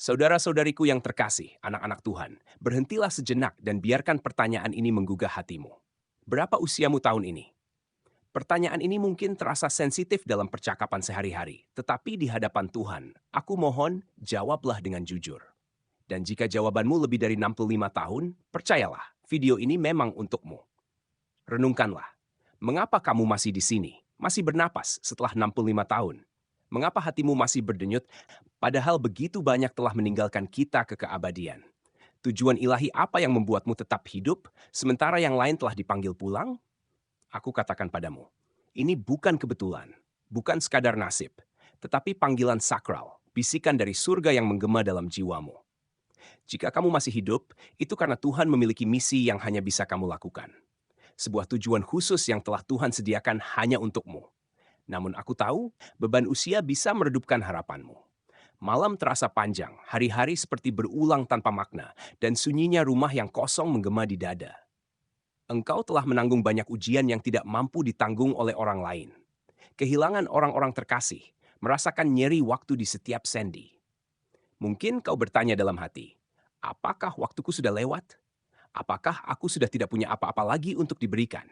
Saudara-saudariku yang terkasih, anak-anak Tuhan, berhentilah sejenak dan biarkan pertanyaan ini menggugah hatimu. Berapa usiamu tahun ini? Pertanyaan ini mungkin terasa sensitif dalam percakapan sehari-hari, tetapi di hadapan Tuhan, aku mohon jawablah dengan jujur. Dan jika jawabanmu lebih dari 65 tahun, percayalah, video ini memang untukmu. Renungkanlah, mengapa kamu masih di sini, masih bernapas setelah 65 tahun? Mengapa hatimu masih berdenyut, padahal begitu banyak telah meninggalkan kita ke keabadian? Tujuan ilahi apa yang membuatmu tetap hidup, sementara yang lain telah dipanggil pulang? Aku katakan padamu, ini bukan kebetulan, bukan sekadar nasib, tetapi panggilan sakral, bisikan dari surga yang menggema dalam jiwamu. Jika kamu masih hidup, itu karena Tuhan memiliki misi yang hanya bisa kamu lakukan. Sebuah tujuan khusus yang telah Tuhan sediakan hanya untukmu. Namun aku tahu, beban usia bisa meredupkan harapanmu. Malam terasa panjang, hari-hari seperti berulang tanpa makna, dan sunyinya rumah yang kosong menggema di dada. Engkau telah menanggung banyak ujian yang tidak mampu ditanggung oleh orang lain. Kehilangan orang-orang terkasih, merasakan nyeri waktu di setiap sendi. Mungkin kau bertanya dalam hati, apakah waktuku sudah lewat? Apakah aku sudah tidak punya apa-apa lagi untuk diberikan?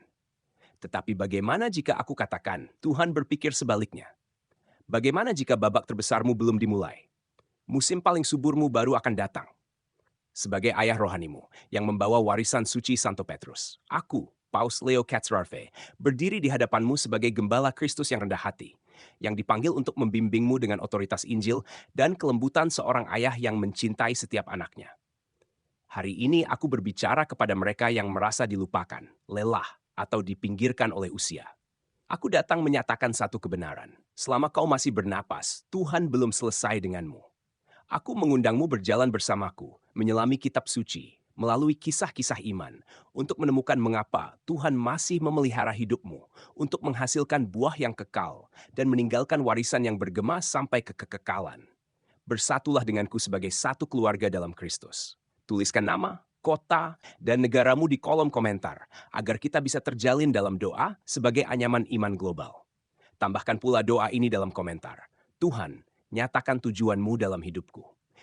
Tetapi bagaimana jika aku katakan, Tuhan berpikir sebaliknya? Bagaimana jika babak terbesarmu belum dimulai? Musim paling suburmu baru akan datang. Sebagai ayah rohanimu yang membawa warisan suci Santo Petrus, aku, Paus Leo Katsrarve, berdiri di hadapanmu sebagai gembala Kristus yang rendah hati, yang dipanggil untuk membimbingmu dengan otoritas Injil dan kelembutan seorang ayah yang mencintai setiap anaknya. Hari ini aku berbicara kepada mereka yang merasa dilupakan, lelah, atau dipinggirkan oleh usia. Aku datang menyatakan satu kebenaran. Selama kau masih bernapas, Tuhan belum selesai denganmu. Aku mengundangmu berjalan bersamaku, menyelami kitab suci, melalui kisah-kisah iman, untuk menemukan mengapa Tuhan masih memelihara hidupmu, untuk menghasilkan buah yang kekal, dan meninggalkan warisan yang bergema sampai ke kekekalan. Bersatulah denganku sebagai satu keluarga dalam Kristus. Tuliskan nama, kota, dan negaramu di kolom komentar, agar kita bisa terjalin dalam doa sebagai anyaman iman global. Tambahkan pula doa ini dalam komentar. Tuhan, nyatakan tujuanmu dalam hidupku.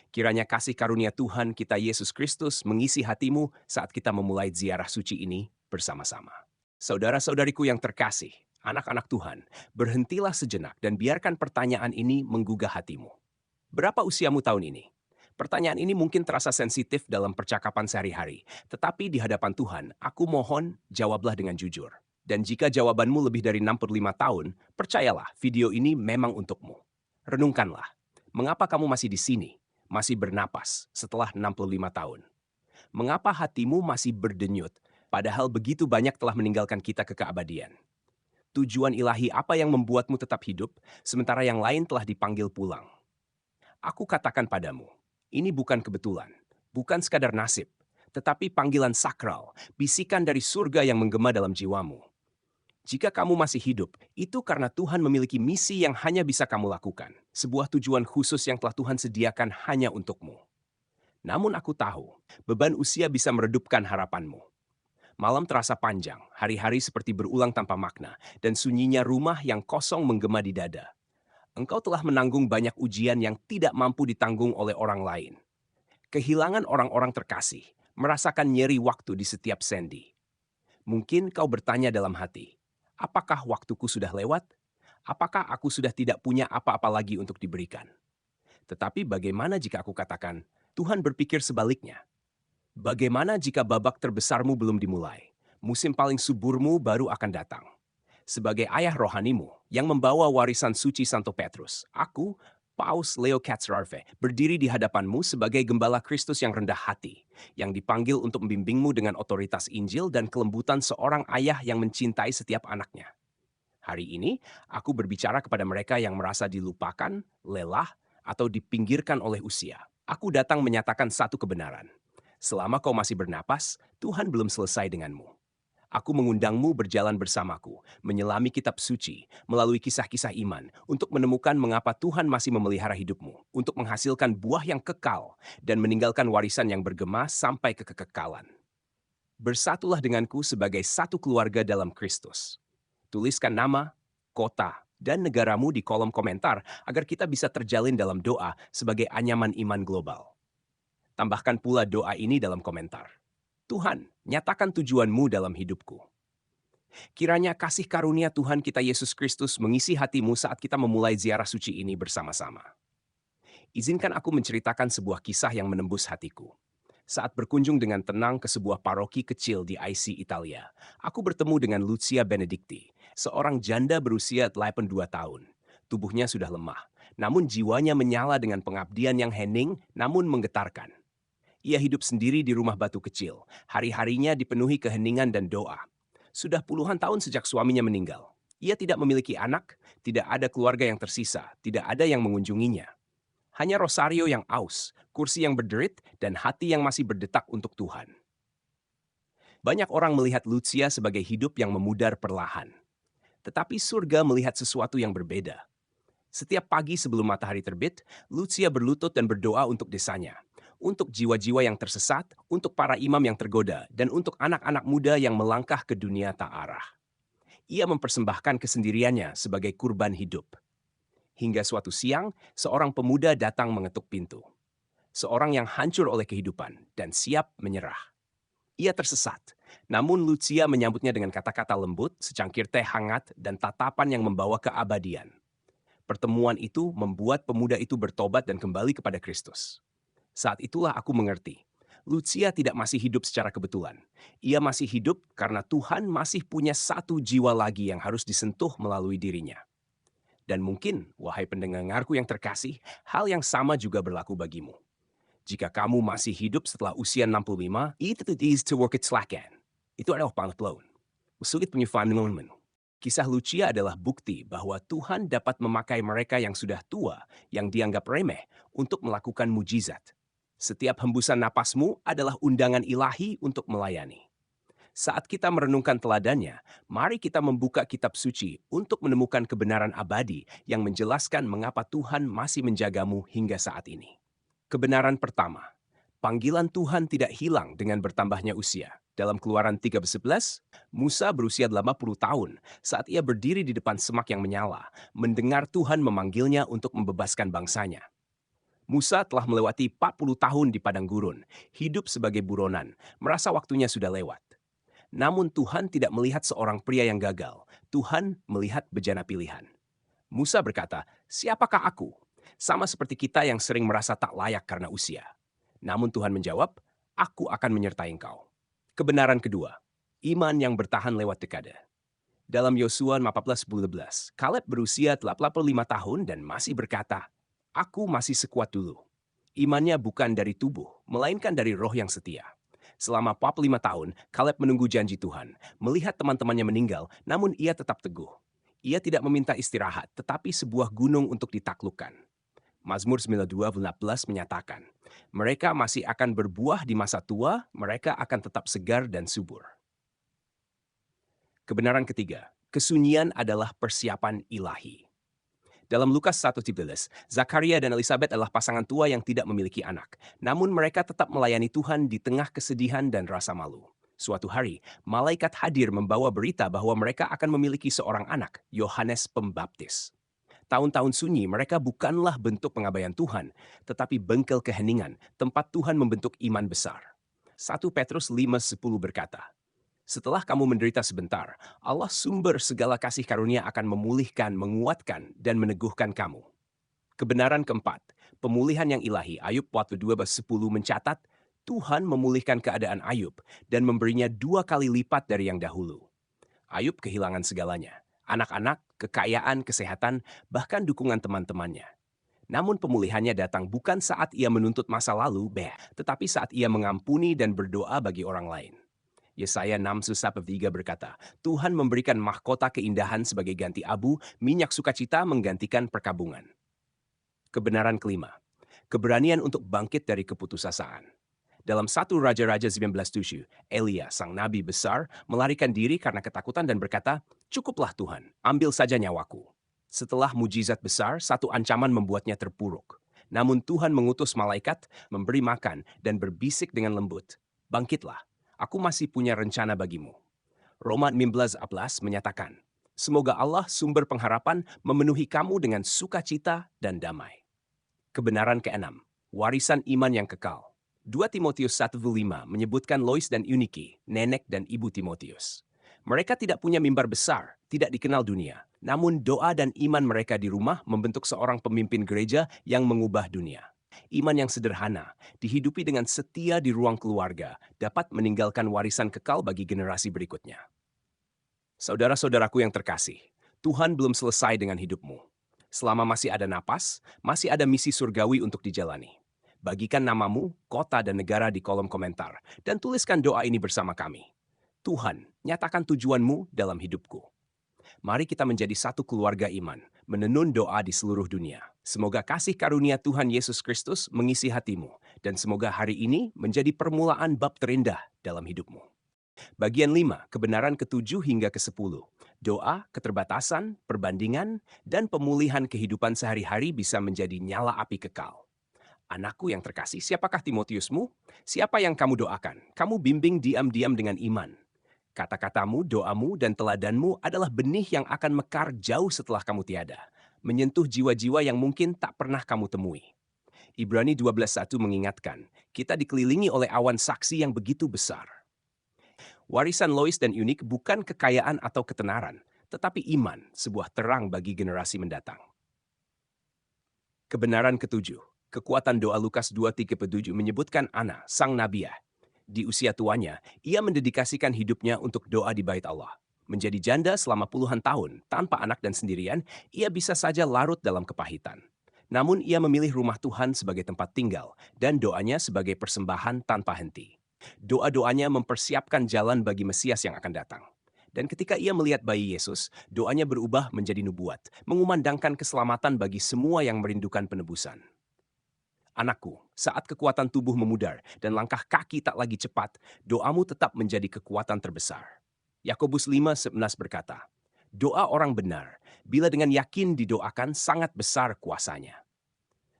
Kiranya kasih karunia Tuhan kita Yesus Kristus mengisi hatimu saat kita memulai ziarah suci ini bersama-sama. Saudara-saudariku yang terkasih, anak-anak Tuhan, berhentilah sejenak dan biarkan pertanyaan ini menggugah hatimu. Berapa usiamu tahun ini? Pertanyaan ini mungkin terasa sensitif dalam percakapan sehari-hari, tetapi di hadapan Tuhan, aku mohon jawablah dengan jujur. Dan jika jawabanmu lebih dari 65 tahun, percayalah video ini memang untukmu. Renungkanlah, mengapa kamu masih di sini, masih bernapas setelah 65 tahun? Mengapa hatimu masih berdenyut, padahal begitu banyak telah meninggalkan kita ke keabadian? Tujuan ilahi apa yang membuatmu tetap hidup, sementara yang lain telah dipanggil pulang? Aku katakan padamu, ini bukan kebetulan, bukan sekadar nasib, tetapi panggilan sakral, bisikan dari surga yang menggema dalam jiwamu. Jika kamu masih hidup, itu karena Tuhan memiliki misi yang hanya bisa kamu lakukan, sebuah tujuan khusus yang telah Tuhan sediakan hanya untukmu. Namun aku tahu, beban usia bisa meredupkan harapanmu. Malam terasa panjang, hari-hari seperti berulang tanpa makna, dan sunyinya rumah yang kosong menggema di dada. Engkau telah menanggung banyak ujian yang tidak mampu ditanggung oleh orang lain. Kehilangan orang-orang terkasih, merasakan nyeri waktu di setiap sendi. Mungkin kau bertanya dalam hati, apakah waktuku sudah lewat? Apakah aku sudah tidak punya apa-apa lagi untuk diberikan? Tetapi bagaimana jika aku katakan, Tuhan berpikir sebaliknya? Bagaimana jika babak terbesarmu belum dimulai? Musim paling suburmu baru akan datang. Sebagai ayah rohanimu yang membawa warisan suci Santo Petrus, aku, Paus Leo Katsrarve, berdiri di hadapanmu sebagai gembala Kristus yang rendah hati, yang dipanggil untuk membimbingmu dengan otoritas Injil dan kelembutan seorang ayah yang mencintai setiap anaknya. Hari ini, aku berbicara kepada mereka yang merasa dilupakan, lelah, atau dipinggirkan oleh usia. Aku datang menyatakan satu kebenaran. Selama kau masih bernapas, Tuhan belum selesai denganmu. Aku mengundangmu berjalan bersamaku, menyelami kitab suci, melalui kisah-kisah iman, untuk menemukan mengapa Tuhan masih memelihara hidupmu, untuk menghasilkan buah yang kekal, dan meninggalkan warisan yang bergema sampai ke kekekalan. Bersatulah denganku sebagai satu keluarga dalam Kristus. Tuliskan nama, kota, dan negaramu di kolom komentar agar kita bisa terjalin dalam doa sebagai anyaman iman global. Tambahkan pula doa ini dalam komentar. Tuhan, nyatakan tujuanmu dalam hidupku. Kiranya kasih karunia Tuhan kita Yesus Kristus mengisi hatimu saat kita memulai ziarah suci ini bersama-sama. Izinkan aku menceritakan sebuah kisah yang menembus hatiku. Saat berkunjung dengan tenang ke sebuah paroki kecil di IC, Italia, aku bertemu dengan Lucia Benedicti, seorang janda berusia 82 tahun. Tubuhnya sudah lemah, namun jiwanya menyala dengan pengabdian yang hening namun menggetarkan. Ia hidup sendiri di rumah batu kecil, hari-harinya dipenuhi keheningan dan doa. Sudah puluhan tahun sejak suaminya meninggal. Ia tidak memiliki anak, tidak ada keluarga yang tersisa, tidak ada yang mengunjunginya. Hanya rosario yang aus, kursi yang berderit, dan hati yang masih berdetak untuk Tuhan. Banyak orang melihat Lucia sebagai hidup yang memudar perlahan. Tetapi surga melihat sesuatu yang berbeda. Setiap pagi sebelum matahari terbit, Lucia berlutut dan berdoa untuk desanya, untuk jiwa-jiwa yang tersesat, untuk para imam yang tergoda, dan untuk anak-anak muda yang melangkah ke dunia tak arah. Ia mempersembahkan kesendiriannya sebagai kurban hidup. Hingga suatu siang, seorang pemuda datang mengetuk pintu. Seorang yang hancur oleh kehidupan dan siap menyerah. Ia tersesat, namun Lucia menyambutnya dengan kata-kata lembut, secangkir teh hangat, dan tatapan yang membawa keabadian. Pertemuan itu membuat pemuda itu bertobat dan kembali kepada Kristus. Saat itulah aku mengerti, Lucia tidak masih hidup secara kebetulan. Ia masih hidup karena Tuhan masih punya satu jiwa lagi yang harus disentuh melalui dirinya. Dan mungkin, wahai pendengarku yang terkasih, hal yang sama juga berlaku bagimu. Jika kamu masih hidup setelah usia 65, it is to work its slacken. Itu adalah panggilan. Sulit penyufanmu. Kisah Lucia adalah bukti bahwa Tuhan dapat memakai mereka yang sudah tua, yang dianggap remeh, untuk melakukan mujizat. Setiap hembusan napasmu adalah undangan ilahi untuk melayani. Saat kita merenungkan teladannya, mari kita membuka kitab suci untuk menemukan kebenaran abadi yang menjelaskan mengapa Tuhan masih menjagamu hingga saat ini. Kebenaran pertama, panggilan Tuhan tidak hilang dengan bertambahnya usia. Dalam Keluaran 13:11, Musa berusia 80 tahun saat ia berdiri di depan semak yang menyala, mendengar Tuhan memanggilnya untuk membebaskan bangsanya. Musa telah melewati 40 tahun di padang gurun, hidup sebagai buronan, merasa waktunya sudah lewat. Namun Tuhan tidak melihat seorang pria yang gagal. Tuhan melihat bejana pilihan. Musa berkata, "Siapakah aku?" Sama seperti kita yang sering merasa tak layak karena usia. Namun Tuhan menjawab, "Aku akan menyertai engkau." Kebenaran kedua, iman yang bertahan lewat dekade. Dalam Yosua 14:12, Kaleb berusia 85 tahun dan masih berkata, "Aku masih sekuat dulu." Imannya bukan dari tubuh, melainkan dari roh yang setia. Selama 45 tahun, Kaleb menunggu janji Tuhan, melihat teman-temannya meninggal, namun ia tetap teguh. Ia tidak meminta istirahat, tetapi sebuah gunung untuk ditaklukkan. Mazmur 92:14 menyatakan, mereka masih akan berbuah di masa tua, mereka akan tetap segar dan subur. Kebenaran ketiga, kesunyian adalah persiapan ilahi. Dalam Lukas 1:13, Zakaria dan Elizabeth adalah pasangan tua yang tidak memiliki anak. Namun mereka tetap melayani Tuhan di tengah kesedihan dan rasa malu. Suatu hari, malaikat hadir membawa berita bahwa mereka akan memiliki seorang anak, Yohanes Pembaptis. Tahun-tahun sunyi mereka bukanlah bentuk pengabaian Tuhan, tetapi bengkel keheningan, tempat Tuhan membentuk iman besar. 1 Petrus 5:10 berkata, setelah kamu menderita sebentar, Allah sumber segala kasih karunia akan memulihkan, menguatkan, dan meneguhkan kamu. Kebenaran keempat, pemulihan yang ilahi. Ayub 42:10 mencatat, Tuhan memulihkan keadaan Ayub dan memberinya 2 kali lipat dari yang dahulu. Ayub kehilangan segalanya, anak-anak, kekayaan, kesehatan, bahkan dukungan teman-temannya. Namun pemulihannya datang bukan saat ia menuntut masa lalu, tetapi saat ia mengampuni dan berdoa bagi orang lain. Yesaya 6:3 berkata, Tuhan memberikan mahkota keindahan sebagai ganti abu, minyak sukacita menggantikan perkabungan. Kebenaran kelima, keberanian untuk bangkit dari keputusasaan. Dalam 1 Raja-Raja 19:7, Elia, sang nabi besar, melarikan diri karena ketakutan dan berkata, cukuplah Tuhan, ambil saja nyawaku. Setelah mujizat besar, satu ancaman membuatnya terpuruk. Namun Tuhan mengutus malaikat, memberi makan, dan berbisik dengan lembut, bangkitlah. Aku masih punya rencana bagimu. Roma 16:11 menyatakan, Semoga Allah sumber pengharapan memenuhi kamu dengan sukacita dan damai. Kebenaran keenam, warisan iman yang kekal. 2 Timotius 1:5 menyebutkan Lois dan Eunike, nenek dan ibu Timotius. Mereka tidak punya mimbar besar, tidak dikenal dunia. Namun doa dan iman mereka di rumah membentuk seorang pemimpin gereja yang mengubah dunia. Iman yang sederhana, dihidupi dengan setia di ruang keluarga, dapat meninggalkan warisan kekal bagi generasi berikutnya. Saudara-saudaraku yang terkasih, Tuhan belum selesai dengan hidupmu. Selama masih ada napas, masih ada misi surgawi untuk dijalani. Bagikan namamu, kota, dan negara di kolom komentar, dan tuliskan doa ini bersama kami. Tuhan, nyatakan tujuanmu dalam hidupku. Mari kita menjadi satu keluarga iman, menenun doa di seluruh dunia. Semoga kasih karunia Tuhan Yesus Kristus mengisi hatimu, dan semoga hari ini menjadi permulaan bab terindah dalam hidupmu. Bagian 5, kebenaran ke-7 hingga ke-10. Doa, keterbatasan, perbandingan, dan pemulihan kehidupan sehari-hari bisa menjadi nyala api kekal. Anakku yang terkasih, siapakah Timotiusmu? Siapa yang kamu doakan? Kamu bimbing diam-diam dengan iman. Kata-katamu, doamu, dan teladanmu adalah benih yang akan mekar jauh setelah kamu tiada, menyentuh jiwa-jiwa yang mungkin tak pernah kamu temui. Ibrani 12:1 mengingatkan, kita dikelilingi oleh awan saksi yang begitu besar. Warisan Lois dan Eunike bukan kekayaan atau ketenaran, tetapi iman, sebuah terang bagi generasi mendatang. Kebenaran ketujuh, kekuatan doa Lukas 2:37 menyebutkan Ana, sang nabiah. Di usia tuanya, ia mendedikasikan hidupnya untuk doa di bait Allah. Menjadi janda selama puluhan tahun, tanpa anak dan sendirian, ia bisa saja larut dalam kepahitan. Namun ia memilih rumah Tuhan sebagai tempat tinggal dan doanya sebagai persembahan tanpa henti. Doa-doanya mempersiapkan jalan bagi Mesias yang akan datang. Dan ketika ia melihat bayi Yesus, doanya berubah menjadi nubuat, mengumandangkan keselamatan bagi semua yang merindukan penebusan. Anakku, saat kekuatan tubuh memudar dan langkah kaki tak lagi cepat, doamu tetap menjadi kekuatan terbesar. Yakobus 5:11 berkata, doa orang benar, bila dengan yakin didoakan sangat besar kuasanya.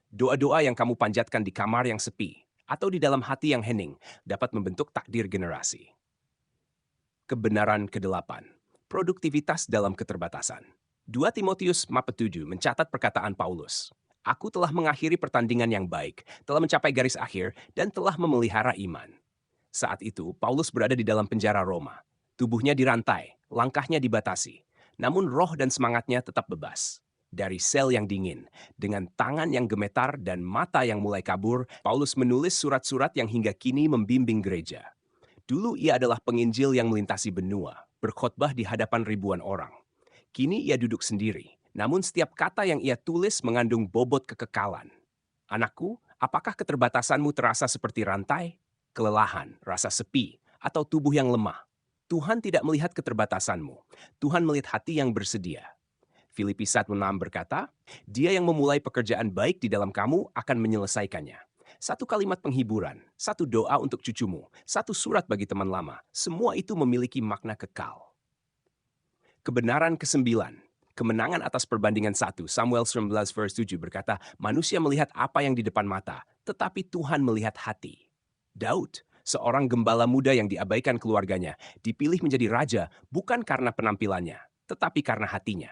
Doa-doa yang kamu panjatkan di kamar yang sepi atau di dalam hati yang hening dapat membentuk takdir generasi. Kebenaran ke-8, produktivitas dalam keterbatasan. 2 Timotius 4:7 mencatat perkataan Paulus. Aku telah mengakhiri pertandingan yang baik, telah mencapai garis akhir, dan telah memelihara iman. Saat itu, Paulus berada di dalam penjara Roma. Tubuhnya dirantai, langkahnya dibatasi. Namun roh dan semangatnya tetap bebas. Dari sel yang dingin, dengan tangan yang gemetar dan mata yang mulai kabur, Paulus menulis surat-surat yang hingga kini membimbing gereja. Dulu ia adalah penginjil yang melintasi benua, berkhotbah di hadapan ribuan orang. Kini ia duduk sendiri, namun setiap kata yang ia tulis mengandung bobot kekekalan. Anakku, apakah keterbatasanmu terasa seperti rantai, kelelahan, rasa sepi, atau tubuh yang lemah? Tuhan tidak melihat keterbatasanmu. Tuhan melihat hati yang bersedia. Filipi 1:6 berkata, Dia yang memulai pekerjaan baik di dalam kamu akan menyelesaikannya. Satu kalimat penghiburan, satu doa untuk cucumu, satu surat bagi teman lama, semua itu memiliki makna kekal. Kebenaran ke-9, kemenangan atas perbandingan 1, Samuel 19:7 berkata, manusia melihat apa yang di depan mata, tetapi Tuhan melihat hati. Daud, seorang gembala muda yang diabaikan keluarganya, dipilih menjadi raja bukan karena penampilannya, tetapi karena hatinya.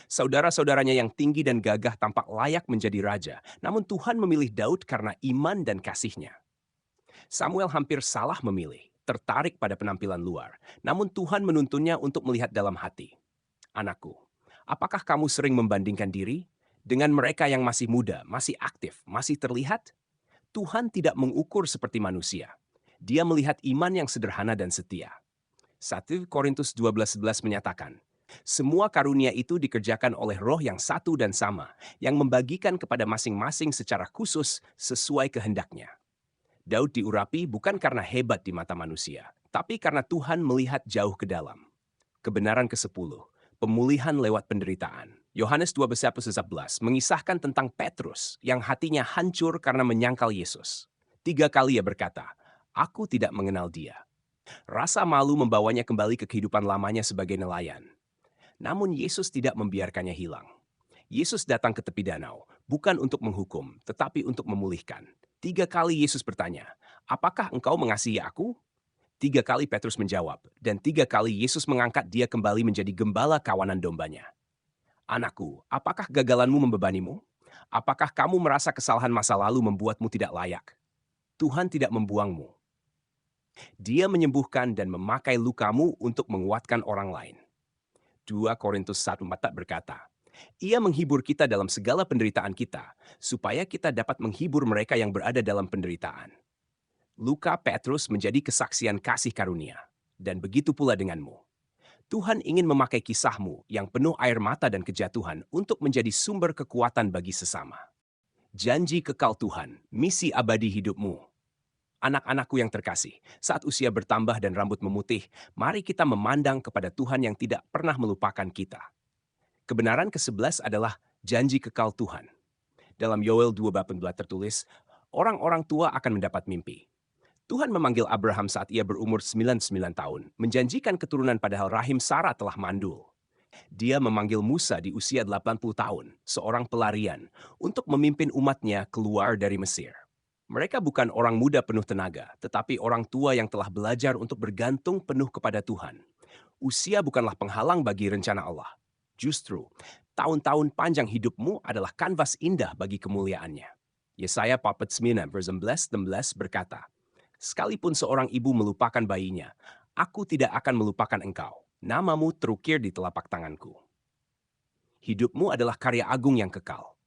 Saudara-saudaranya yang tinggi dan gagah tampak layak menjadi raja, namun Tuhan memilih Daud karena iman dan kasihnya. Samuel hampir salah memilih, tertarik pada penampilan luar, namun Tuhan menuntunnya untuk melihat dalam hati. Anakku, apakah kamu sering membandingkan diri dengan mereka yang masih muda, masih aktif, masih terlihat? Tuhan tidak mengukur seperti manusia. Dia melihat iman yang sederhana dan setia. 1 Korintus 12:11 menyatakan, semua karunia itu dikerjakan oleh Roh yang satu dan sama, yang membagikan kepada masing-masing secara khusus sesuai kehendaknya. Daud diurapi bukan karena hebat di mata manusia, tapi karena Tuhan melihat jauh ke dalam. Kebenaran ke-10, pemulihan lewat penderitaan. Yohanes 12:11 mengisahkan tentang Petrus yang hatinya hancur karena menyangkal Yesus. 3 kali ia berkata, "Aku tidak mengenal dia." Rasa malu membawanya kembali ke kehidupan lamanya sebagai nelayan. Namun Yesus tidak membiarkannya hilang. Yesus datang ke tepi danau, bukan untuk menghukum, tetapi untuk memulihkan. 3 kali Yesus bertanya, apakah engkau mengasihi aku? 3 kali Petrus menjawab, dan 3 kali Yesus mengangkat dia kembali menjadi gembala kawanan dombanya. Anakku, apakah kegagalanmu membebanimu? Apakah kamu merasa kesalahan masa lalu membuatmu tidak layak? Tuhan tidak membuangmu. Dia menyembuhkan dan memakai lukamu untuk menguatkan orang lain. 2 Korintus 1:4 berkata, Ia menghibur kita dalam segala penderitaan kita, supaya kita dapat menghibur mereka yang berada dalam penderitaan. Luka Petrus menjadi kesaksian kasih karunia, dan begitu pula denganmu. Tuhan ingin memakai kisahmu yang penuh air mata dan kejatuhan untuk menjadi sumber kekuatan bagi sesama. Janji kekal Tuhan, misi abadi hidupmu. Anak-anakku yang terkasih, saat usia bertambah dan rambut memutih, mari kita memandang kepada Tuhan yang tidak pernah melupakan kita. Kebenaran ke-11 adalah janji kekal Tuhan. Dalam Yoel 2:18 tertulis, orang-orang tua akan mendapat mimpi. Tuhan memanggil Abraham saat ia berumur 99 tahun, menjanjikan keturunan padahal rahim Sarah telah mandul. Dia memanggil Musa di usia 80 tahun, seorang pelarian, untuk memimpin umatnya keluar dari Mesir. Mereka bukan orang muda penuh tenaga, tetapi orang tua yang telah belajar untuk bergantung penuh kepada Tuhan. Usia bukanlah penghalang bagi rencana Allah. Justru, tahun-tahun panjang hidupmu adalah kanvas indah bagi kemuliaannya. Yesaya 49:11 berkata, Sekalipun seorang ibu melupakan bayinya, aku tidak akan melupakan engkau. Namamu terukir di telapak tanganku. Hidupmu adalah karya agung yang kekal.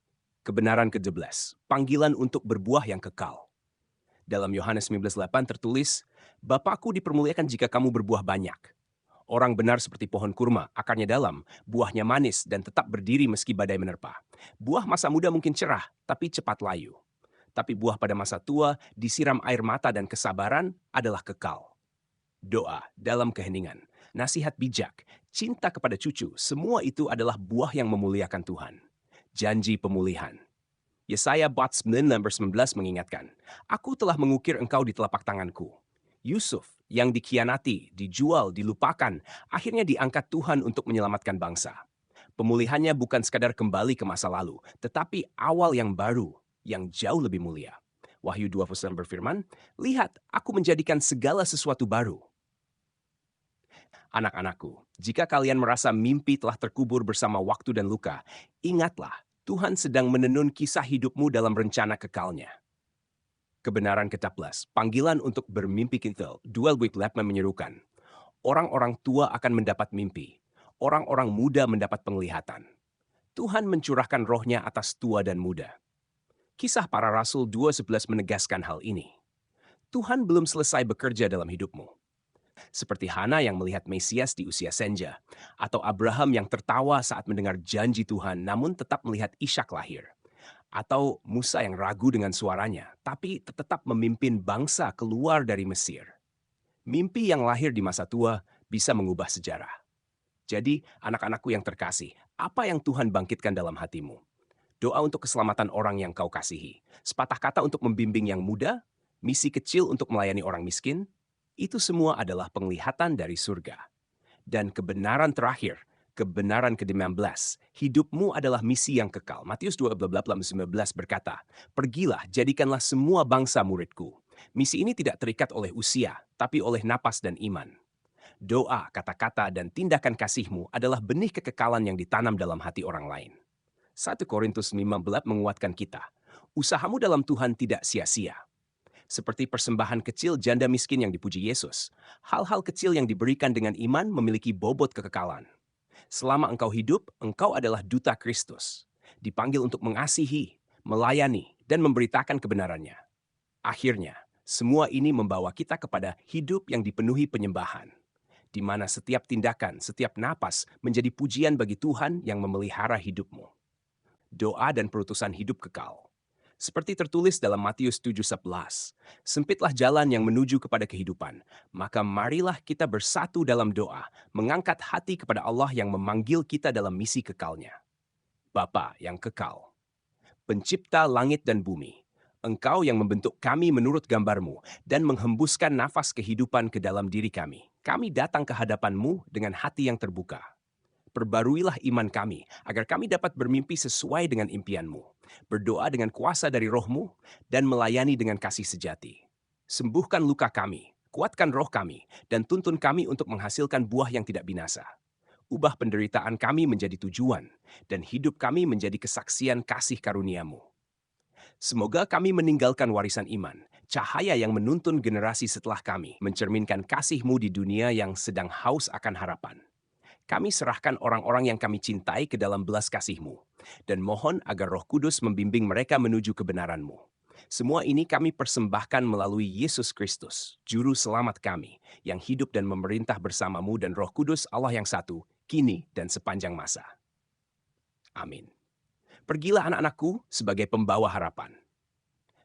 Kebenaran ke-11, panggilan untuk berbuah yang kekal. Dalam Yohanes 19:8 tertulis, Bapakku dipermuliakan jika kamu berbuah banyak. Orang benar seperti pohon kurma, akarnya dalam, buahnya manis dan tetap berdiri meski badai menerpa. Buah masa muda mungkin cerah, tapi cepat layu. Tapi buah pada masa tua, disiram air mata dan kesabaran adalah kekal. Doa dalam keheningan, nasihat bijak, cinta kepada cucu, semua itu adalah buah yang memuliakan Tuhan. Janji pemulihan. Yesaya 49:19 mengingatkan, Aku telah mengukir engkau di telapak tanganku. Yusuf yang dikhianati, dijual, dilupakan, akhirnya diangkat Tuhan untuk menyelamatkan bangsa. Pemulihannya bukan sekadar kembali ke masa lalu, tetapi awal yang baru, yang jauh lebih mulia. Wahyu 2:9 berfirman, Lihat, aku menjadikan segala sesuatu baru. Anak-anakku, jika kalian merasa mimpi telah terkubur bersama waktu dan luka, ingatlah, Tuhan sedang menenun kisah hidupmu dalam rencana kekalnya. Kebenaran ke-11, panggilan untuk bermimpi kecil. Duel Week Lapman menyerukan, orang-orang tua akan mendapat mimpi, orang-orang muda mendapat penglihatan. Tuhan mencurahkan rohnya atas tua dan muda. Kisah para Rasul 2:11 menegaskan hal ini. Tuhan belum selesai bekerja dalam hidupmu. Seperti Hana yang melihat Mesias di usia senja, atau Abraham yang tertawa saat mendengar janji Tuhan namun tetap melihat Ishak lahir, atau Musa yang ragu dengan suaranya tapi tetap memimpin bangsa keluar dari Mesir. Mimpi yang lahir di masa tua bisa mengubah sejarah. Jadi, anak-anakku yang terkasih, apa yang Tuhan bangkitkan dalam hatimu? Doa untuk keselamatan orang yang kau kasihi, sepatah kata untuk membimbing yang muda, misi kecil untuk melayani orang miskin, itu semua adalah penglihatan dari surga. Dan kebenaran terakhir, kebenaran ke-15, hidupmu adalah misi yang kekal. Matius 12:19 berkata, Pergilah, jadikanlah semua bangsa muridku. Misi ini tidak terikat oleh usia, tapi oleh napas dan iman. Doa, kata-kata, dan tindakan kasihmu adalah benih kekekalan yang ditanam dalam hati orang lain. 1 Korintus 15 menguatkan kita, usahamu dalam Tuhan tidak sia-sia. Seperti persembahan kecil janda miskin yang dipuji Yesus, hal-hal kecil yang diberikan dengan iman memiliki bobot kekekalan. Selama engkau hidup, engkau adalah duta Kristus, dipanggil untuk mengasihi, melayani, dan memberitakan kebenarannya. Akhirnya, semua ini membawa kita kepada hidup yang dipenuhi penyembahan, di mana setiap tindakan, setiap napas menjadi pujian bagi Tuhan yang memelihara hidupmu. Doa dan perutusan hidup kekal. Seperti tertulis dalam Matius 7:11, sempitlah jalan yang menuju kepada kehidupan, maka marilah kita bersatu dalam doa, mengangkat hati kepada Allah yang memanggil kita dalam misi kekalnya. Bapa yang kekal, pencipta langit dan bumi, Engkau yang membentuk kami menurut gambar-Mu dan menghembuskan nafas kehidupan ke dalam diri kami. Kami datang ke hadapan-Mu dengan hati yang terbuka. Perbaruilah iman kami, agar kami dapat bermimpi sesuai dengan impian-Mu, berdoa dengan kuasa dari Roh-Mu, dan melayani dengan kasih sejati. Sembuhkan luka kami, Kuatkan roh kami dan tuntun kami untuk menghasilkan buah yang tidak binasa. Ubah penderitaan kami menjadi tujuan, dan hidup kami menjadi kesaksian kasih karuniamu. Semoga kami meninggalkan warisan iman, cahaya yang menuntun generasi setelah kami, mencerminkan kasih-Mu di dunia yang sedang haus akan harapan. Kami serahkan orang-orang yang kami cintai ke dalam belas kasih-Mu, dan mohon agar Roh Kudus membimbing mereka menuju kebenaran-Mu. Semua ini kami persembahkan melalui Yesus Kristus, Juru Selamat kami, yang hidup dan memerintah bersama-Mu dan Roh Kudus Allah yang satu, kini dan sepanjang masa. Amin. Pergilah anak-anakku sebagai pembawa harapan.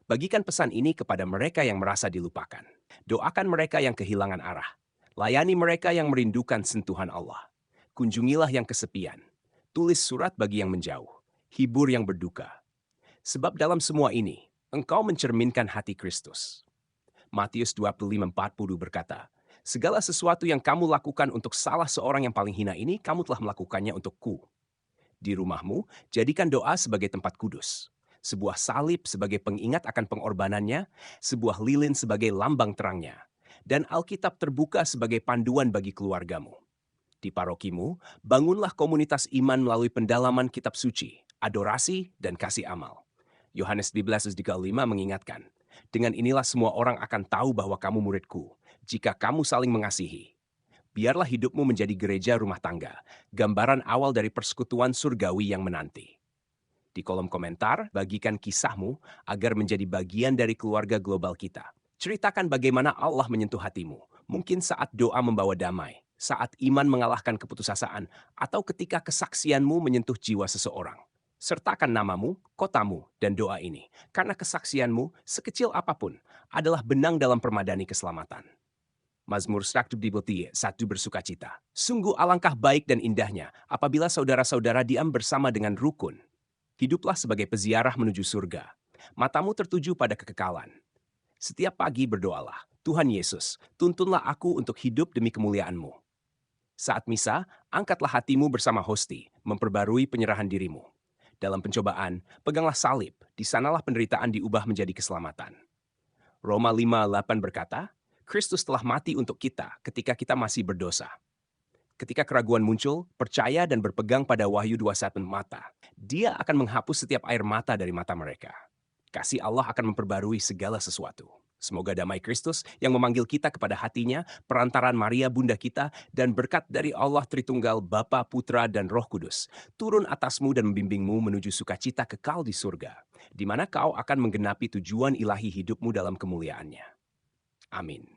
Bagikan pesan ini kepada mereka yang merasa dilupakan. Doakan mereka yang kehilangan arah. Layani mereka yang merindukan sentuhan Allah. Kunjungilah yang kesepian. Tulis surat bagi yang menjauh. Hibur yang berduka. Sebab dalam semua ini, engkau mencerminkan hati Kristus. Matius 25:40 berkata, segala sesuatu yang kamu lakukan untuk salah seorang yang paling hina ini, kamu telah melakukannya untukku. Di rumahmu, jadikan doa sebagai tempat kudus. Sebuah salib sebagai pengingat akan pengorbanannya, sebuah lilin sebagai lambang terangnya, dan Alkitab terbuka sebagai panduan bagi keluargamu. Di parokimu, bangunlah komunitas iman melalui pendalaman kitab suci, adorasi, dan kasih amal. Yohanes 13:35 mengingatkan, dengan inilah semua orang akan tahu bahwa kamu muridku, jika kamu saling mengasihi. Biarlah hidupmu menjadi gereja rumah tangga, gambaran awal dari persekutuan surgawi yang menanti. Di kolom komentar, bagikan kisahmu agar menjadi bagian dari keluarga global kita. Ceritakan bagaimana Allah menyentuh hatimu, mungkin saat doa membawa damai, saat iman mengalahkan keputusasaan, atau ketika kesaksianmu menyentuh jiwa seseorang. Sertakan namamu, kotamu, dan doa ini, karena kesaksianmu, sekecil apapun, adalah benang dalam permadani keselamatan. Mazmur 101 bersukacita. Sungguh alangkah baik dan indahnya apabila saudara-saudara diam bersama dengan rukun. Hiduplah sebagai peziarah menuju surga. Matamu tertuju pada kekekalan. Setiap pagi berdoalah, Tuhan Yesus, tuntunlah aku untuk hidup demi kemuliaan-Mu. Saat misa, angkatlah hatimu bersama hosti, memperbarui penyerahan dirimu. Dalam pencobaan, peganglah salib, di sanalah penderitaan diubah menjadi keselamatan. Roma 5:8 berkata, Kristus telah mati untuk kita ketika kita masih berdosa. Ketika keraguan muncul, percaya dan berpegang pada Wahyu 21 mata. Dia akan menghapus setiap air mata dari mata mereka. Kasih Allah akan memperbarui segala sesuatu. Semoga damai Kristus yang memanggil kita kepada hatinya, perantaran Maria Bunda kita, dan berkat dari Allah Tritunggal, Bapa, Putra, dan Roh Kudus, turun atasmu dan membimbingmu menuju sukacita kekal di surga, di mana kau akan menggenapi tujuan ilahi hidupmu dalam kemuliaannya. Amin.